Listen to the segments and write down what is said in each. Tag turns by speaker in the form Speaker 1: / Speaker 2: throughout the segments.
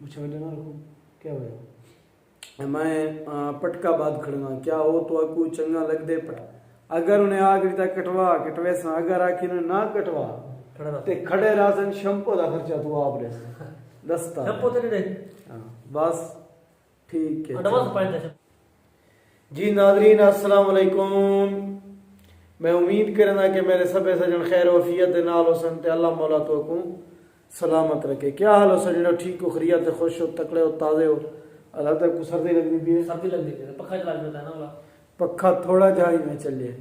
Speaker 1: अच्छा वजह ना रखो क्या वजह मैं पटका बाद खड़ना क्या हो तो आपको चंगा लग दे पट अगर उन्हें आगे तक कटवे सा अगर आखिर ना कटवा ते खड़े रासन शैम्पू दा खर्चा तू आप दे दस्ता
Speaker 2: शैम्पू ते दे
Speaker 1: बस ठीक है
Speaker 2: एडवांस पॉइंट
Speaker 1: जी नाज़रीन अस्सलाम वालेकुम। मैं उम्मीद करना कि मेरे सब सजन खैर वफियत दे नाल होसन ते अल्लाह मौला तो को सलामत रखे। क्या हाल हो सजनो ठीक हो खैरियत खुश हो तकड़े हो ताज़े हो? अल्लाह तक को सर्दी लगनी भी है
Speaker 2: सर्दी लग गई पक्का चला देता है ना वाला
Speaker 1: पक्का थोड़ा जाई में चले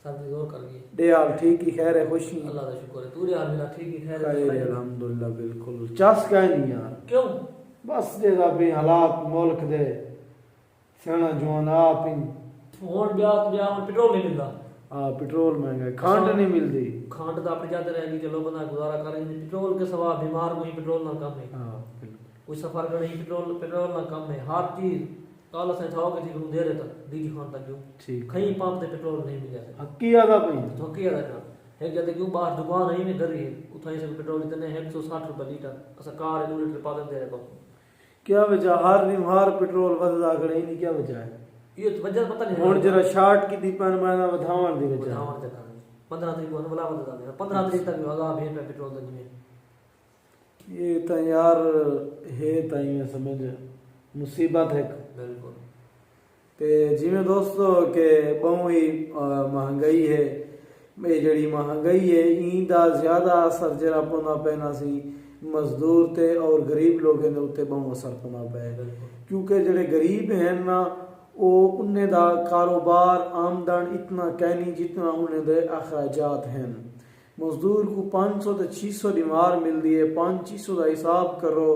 Speaker 2: सर्दी जोर कर गई
Speaker 1: दे हाल ठीक ही खैर है खुशी
Speaker 2: अल्लाह का शुक्र है तू हाल मेरा ठीक ही खैर
Speaker 1: खैर है अल्हम्दुलिल्लाह बिल्कुल चस का नहीं यार
Speaker 2: क्यों
Speaker 1: बस दे दा भी हालात मुल्क दे सेना जवान आप इन
Speaker 2: फोन ब्याह पेट्रोल नहीं मिलता
Speaker 1: पेट्रोल महंगा है खांड नहीं मिलती
Speaker 2: खांड तो अपने जाते रहेगी चलो बंदा गुजारा करेंगे पेट्रोल के सवा बीमार कोई पेट्रोल ना कम है कोई सफर कर नहीं पेट्रोल ना कम है हर चीज काला से थाओ के जी दे रहता दीदी खान तक जो
Speaker 1: ठीक
Speaker 2: कहीं पंप पे पेट्रोल नहीं मिला
Speaker 1: हक्की आदा पई
Speaker 2: हक्की आदा का एक जगह क्यों बाहर दुकान नहीं में कर रही है उठाई से पेट्रोल इतने 160 रुपए लीटर असा कार 2 लीटर पा दे रहे
Speaker 1: क्या वजह हर दिन हर पेट्रोल वजदा खड़े नहीं क्या वजह है
Speaker 2: ये वजह पता नहीं
Speaker 1: हुन जरा शार्ट की दीपन मैंने बतावन दी वजह
Speaker 2: 15 तारीख को बोला बता दे 15 तारीख तक आगा भी पे पेट्रोल दी में
Speaker 1: ये तो यार है ताई में समझ मुसीबत है
Speaker 2: बिल्कुल
Speaker 1: ते जिवें दोस्तों के बहु ही महंगाई है ये जड़ी महंगाई है इंदा ज्यादा असर जरा पौना पैना सी मजदूर ते और गरीब लोगों ने उत्ते बहु असर पौना पे क्योंकि जड़े गरीब हैं ना वो उन्हें दा कारोबार आमदन इतना कहनी जितना उन्हें दे अखराजात हैं। मजदूर को 500 से 600 दिनार मिलती है 500-600 का हिसाब करो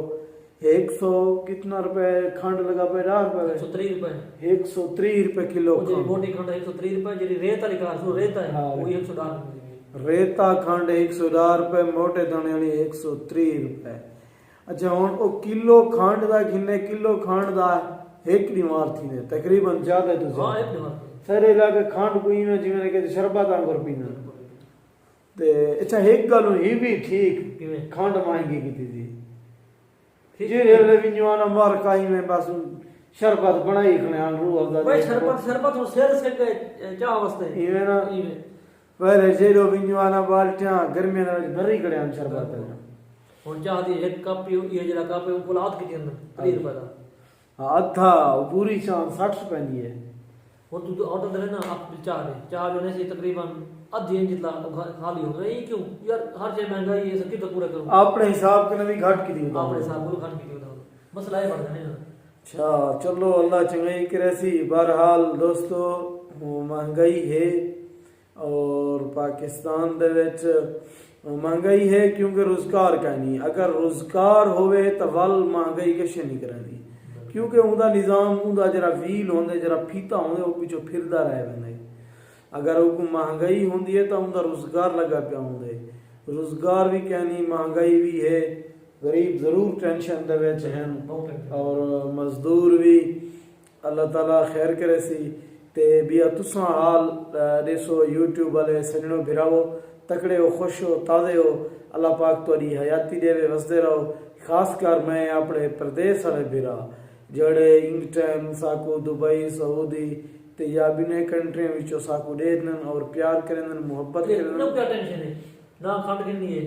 Speaker 1: 100 कितना रुपए खंड लगा पे
Speaker 2: 130 रुपए
Speaker 1: 130 रुपए किलो
Speaker 2: मोटी खंड 130 रुपए जी रेत वाली कार जो रेत है वो 110 रुपए
Speaker 1: रेता खंड 110 रुपए मोटे दाने वाली 130 रुपए। अच्छा हुन ओ किलो खंड दा किन्ने किलो खंड दा एक दिनार थी ने तकरीबन ज्यादा तो
Speaker 2: हां एक दिनार
Speaker 1: सारे इलाके खंड कोई में जिवें के शरबत आंगर पीना ते अच्छा एक गल ही भी ठीक खंड महंगी की थी जे रेले विनवाना मार काई में बस शरबत बनाई खने रू अफजा
Speaker 2: भाई शरबत हो शेर से चाह वास्ते
Speaker 1: इवे ना पहले जेरो विनवाना बाल्टियां गर्मी ना भरी कड़े हम शरबत
Speaker 2: हुन चाह दी एक कप ये जरा कप ऊपर हाथ के अंदर 30 रुपए का
Speaker 1: आधा पूरी शाम 60 रुपए की है
Speaker 2: वो तू ऑर्डर दे ना आप चाह जो से तकरीबन आधी जितना खाली हो गई क्यों यार हर चीज महंगाई है सबकी तो पूरा करो
Speaker 1: अपने हिसाब के भी घट की दी
Speaker 2: अपने हिसाब को घट की दी मसला है बढ़ जाने
Speaker 1: अच्छा चलो अल्लाह चंगाई करे सी बहरहाल दोस्तों महंगाई है और पाकिस्तान दे विच महंगाई है क्योंकि रोजगार का नहीं अगर रोजगार होवे तो वल महंगाई किश नहीं करनी क्योंकि उनका निज़ाम उनका जरा व्हील होंदे जरा फीता होंदे वो पिछो फिरदा रह वेंदे अगर वो महंगाई होंदी है तो उनका रोजगार लगा पिया होंदे रोजगार भी कहनी महंगाई भी है गरीब जरूर टेंशन दे विच हैं और मजदूर भी अल्लाह ताला खैर करे सी ते बिया तुसा हाल देसो यूट्यूब वाले सजनो भिरावो तकड़े हो खुश हो ताज़े हो अल्लाह पाक तुहाडी हयाती देवे वसदे रहो खास कर मैं अपने प्रदेश वाले भिरा जड़े इंग्लैंड साकू दुबई सऊदी ते या बिने कंट्रियां विचो साकू देनन और प्यार करन मोहब्बत करन
Speaker 2: ना क्या टेंशन है ना खंड कितनी है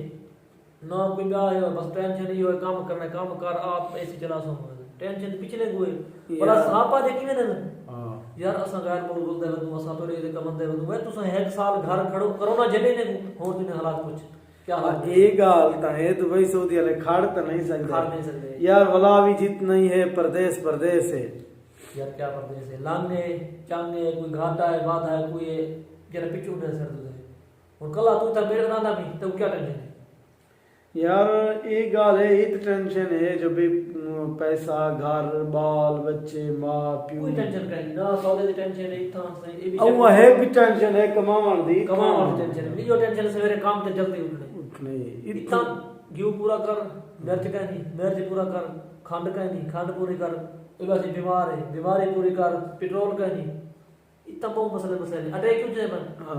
Speaker 2: ना कोई ब्याह है बस टेंशन ही है काम करना काम कर आप ऐसे चला सो टेंशन पिछले कोई पर सापा देखी ने हां यार असा गैर मुल्क बोलदे वदू असा तो रे कम दे वदू मैं तुसा एक साल घर खड़ो कोरोना जले ने होर दिन हालात कुछ क्या
Speaker 1: एक गाल ता है दुबई सऊदी वाले खाड़ तो नहीं सकते यार वला भी जित नहीं है प्रदेश है
Speaker 2: यार क्या प्रदेश है लांगे चांगे कोई घाटा है बाधा है कोई जरा पिछू ने सर दे और कल तू ता मेरे नाना भी तो क्या टेंशन है
Speaker 1: यार एक गाल है इत टेंशन है जो भी पैसा घर बाल बच्चे मां प्यू
Speaker 2: कोई टेंशन नहीं ना सौदे दी टेंशन है इतना से ये भी
Speaker 1: अब है भी टेंशन है कमावन दी
Speaker 2: टेंशन नहीं जो टेंशन सवेरे काम ते जल्दी उठने इतना घी पूरा कर मिर्च का नहीं मिर्च पूरा कर खंड का नहीं खंड पूरी कर वैसे बीमार है बीमारी पूरी कर पेट्रोल का नहीं इतना बहुत मसले अटैक क्यों जाए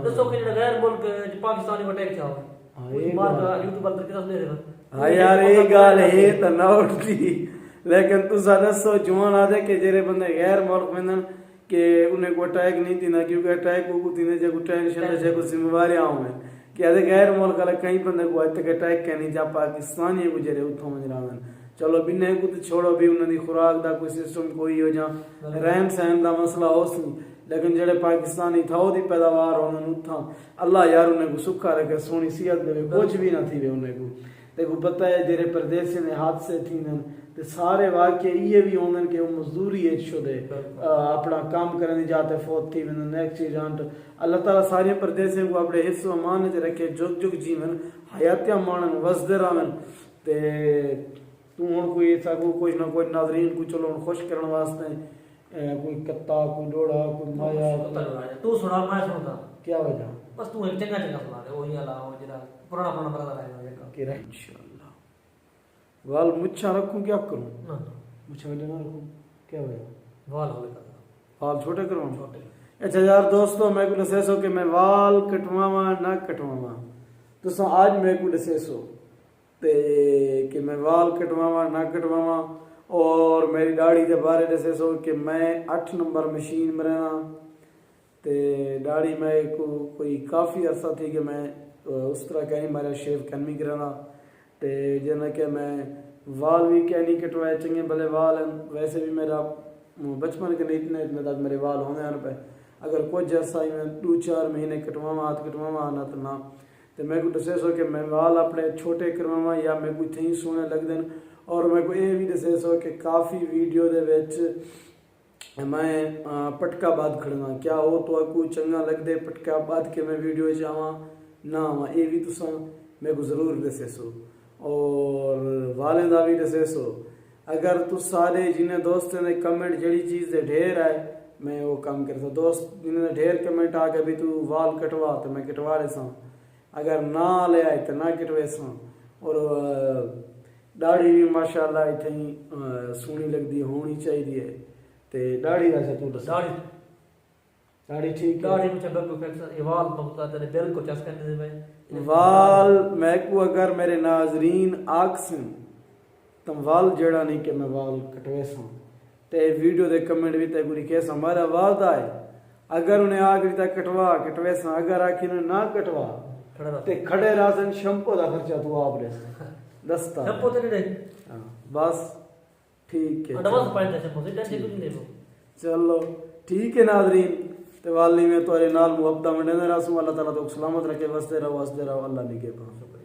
Speaker 2: दसो कि गैर मुल्क पाकिस्तानी को अटैक चाहो मार का यूट्यूब पर कितना ले रहे
Speaker 1: हां यार ये गाल है तो ना उठती लेकिन तुसा दसो जवान आदे के जेरे बंदे गैर मुल्क वेंदन कि उन्हें को अटैक नहीं थींदा क्योंकि अटैक को थींदे जेको टेंशन है जेको जिम्मेवारी आवे कि आदे गैर मुल्क वाले कई बंदे को आज तक अटैक कहनी जा पाकिस्तानी गुजरे उठो वजरावन चलो बिन्ने को तो छोड़ो भी उन्हें खुराक दा कोई सिस्टम कोई हो जा रहन सहन दा मसला हो सी लेकिन जेड़े पाकिस्तानी था ओदी पैदावार उन्हें उठा अल्लाह यार उन्हें को सुखा रखे सोनी सेहत दे कुछ भी ना थी वे उन्हें को देखो पता है जेरे परदेसी ने हादसे थींदन ते सारे वाक्य ये भी होंदन कि वो मजदूरी है शुदे अपना काम करने जाते फौत थी वेंदन एक्सीडेंट अल्लाह ताला सारे परदेसियों को अपने हिस्सों मान च रखे जुग जुग जीवन हयातियां मानन वसदे रहन ते तू हुण कोई ऐसा कोई ना कोई नाज़रीन को चलो खुश करने वास्ते कोई कत्ता कोई डोड़ा कोई माया
Speaker 2: तू सुना मैं सुनदा
Speaker 1: क्या वजह
Speaker 2: बस तू एक चंगा चंगा सुना दे वही अला वो जरा पुराना पुराना बता रहा है
Speaker 1: कि इंशाल्लाह वाल मुच्छा रखूं क्या करूं
Speaker 2: ना
Speaker 1: मुच्छा वाले ना रखूं क्या वजह
Speaker 2: वाल होले कर
Speaker 1: वाल छोटे करवाऊं
Speaker 2: छोटे
Speaker 1: अच्छा यार दोस्तों मैं को दसेसो कि मैं वाल कटवावा ना कटवावा तो आज मैं को दसेसो ते कि मैं वाल कटवावा ना कटवावा और मेरी दाढ़ी के बारे दसेसो कि मैं 8 नंबर मशीन में रहना ते दाढ़ी में को कोई काफ़ी अरसा थी कि मैं उस तरह कहीं मेरा शेव कन नहीं कराना ते जना कि मैं वाल भी क्या नहीं कटवाए चंगे भले वाल हैं वैसे भी मेरा बचपन के नहीं इतने तक मेरे वाल होने आने पे अगर कुछ अरसा ही मैं 2-4 महीने कटवावा हाथ कटवावा आना तो ना तो मैं को दसेसो कि मैं वाल अपने छोटे करवावा या मैं कोई थी सोने लग देन और मैं को ये भी दसेसो कि काफ़ी वीडियो दे विच मैं पटका बाद खड़ना क्या हो तो आपको चंगा लग दे पटका बाद के मैं वीडियो चावा ना ये भी तुसा मैं को ज़रूर दसेसो और वाले दा भी दसेसो अगर तू सारे जिन्हें दोस्तों ने कमेंट जड़ी चीज़ दे ढेर है मैं वो काम करता दोस्त जिन्हें ढेर कमेंट आ के भी तू वाल कटवा तो मैं कटवा ले सा अगर ना ले आए तो ना कटवे सा और दाढ़ी भी माशाल्लाह इतनी सोहनी लगती होनी चाहिए ते दाढ़ी अच्छा तू दस दाढ़ी ठीक
Speaker 2: दाढ़ी में चंगा को फैक्टर ये वाल पहुंचता तेरे दिल को चस्कने में
Speaker 1: वाल मैं को अगर मेरे नाजरीन आखसन तुम वाल जड़ा नहीं कि मैं वाल कटवे सा ते वीडियो दे कमेंट भी ते गुरी कैसा हमारा वादा है अगर उन्हें आखिरी तक कटवे सा अगर आखिर ना कटवा ते खड़े राजन शैम्पू दा खर्चा तू आप ले दस्ता
Speaker 2: शैम्पू ते नहीं
Speaker 1: बस ठीक है
Speaker 2: एडवांस पॉइंट है शैम्पू से टेंशन कुछ नहीं
Speaker 1: चलो ठीक है नाजरीन ते वाली में तोरे नाल मुहब्बत में रहना रसूल अल्लाह ताला तो सलामत रखे वसदे रहो अल्लाह निके पाओ